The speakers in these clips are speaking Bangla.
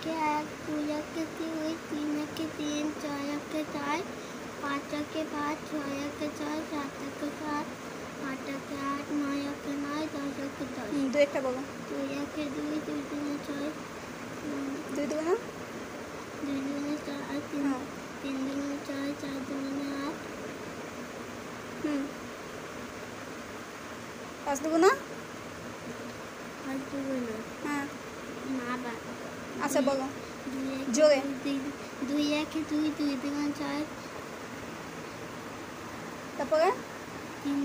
একে 1, 2 একে 2, 3 একে 3, 4 একে 4, 5 একে 5, 6 একে 6, 7 একে 7, 8 একে 8, 9 একে 9, 10 একে 10। 2 একটা বলো। 2 একে 2, 2 দুগুণে 6, 2 দুগুণে 2 দুগুণে 4, 3 দুগুণে 6, 4 দুগুণে 8, 5 দুগুণে 5 দুগুণে হ্যাঁ না বা আচ্ছা বলো 2 জোরে। একে 2, 2 একে 2, 2 দুগুণে 4, তারপরে 3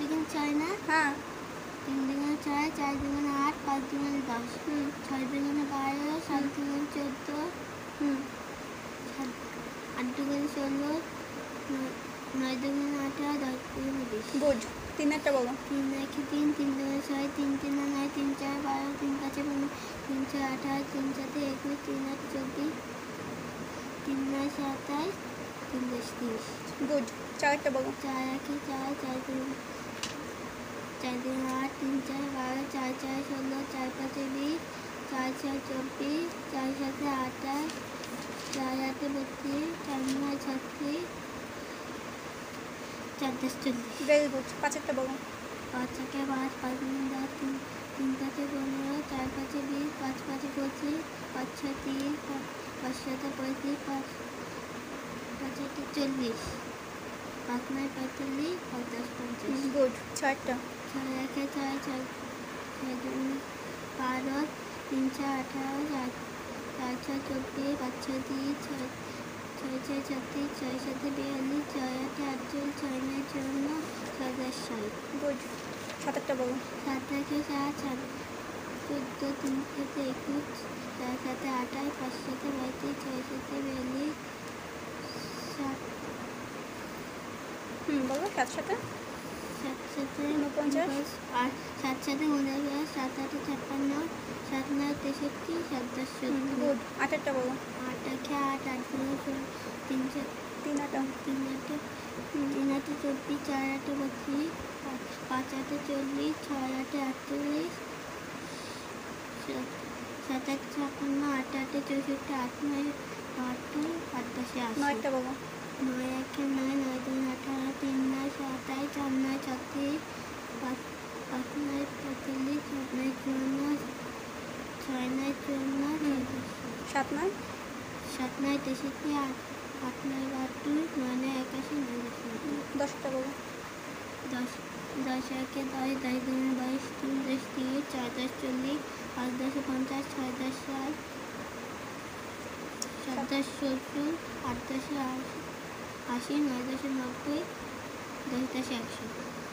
দুগুণে 6 না, হ্যাঁ 3 দুগুণে 6, 4 দুগুণে 8, 5 দুগুণে 10, 6 দুগুণে 12, 7 দুগুণে 14, 8 দুগুণে 16, 9 দুগুণে 18, 10 দুগুণে 20। গুড। 3 একটা বলো। 3 একে 3, 3 দুগুণে 6, 3 তিনে 9, 3 4 12, 3 5 15, 3 6 18, 3 7 21, 3 8 24, 3 9 27, 3 10 30। গুড। 4 একটা বলো। 4 একে 4, 4 দুগুণে 8, 3 4 12, 4 4 16, 4 5 20, 4 6 24, 4 7 28, 4 8 32, 4 9 36, 4 10 40। Very good. 5 একটা বলো। 5 একে 5, 5 দুগুণে 10, 3 5 15, 4 5 20, 5 5 25, 5 6 30, 5 7 35, 5 8 40, 5 9 45, 5 10 50। গুড। 6 একটা। 6 একে 4, 4 দুগুণে 12, 3 4 18, 4 6 24, 5 6 30, 6 6 36, 6 7 42, 6 8 48, 6 9 54, 6 10 60। গুড। 7 একটা বলো। 7 একে 4, 14, 3 7 21, 4 7 28, 5 7 32, 6 7 42, 7 বলো 7 সাথে 7 7 49, 7 7 49, 7 8 56, 7 9 63, 7 10 70। গুড। 8 একটা বলো। 8 একে 8, 8 দুগুণে 16, 3 3 আটা 3 8, 3 8 24, 4 8 32, 5 8 40, 6 8 48, 7 8 56, 8 8 64, 8 9 72, 8 10 9 80। একটা বলো। 9 একে 9, 9 দুগুণে 18, 3 9 27, 4 9 36, 5 9 45, 6 9 54, 6 9 54, 7 9 7 9 63, 8 9 72, 9 9 81, 9 10 10 একটা বলো। 10 10 একে 10, 10 দুগুণে 10, 3 10 30, 4 10 40, 5 10 50, 6 10 60, 7 10 70, 8 10 80, 9 10 90, 10 10 100।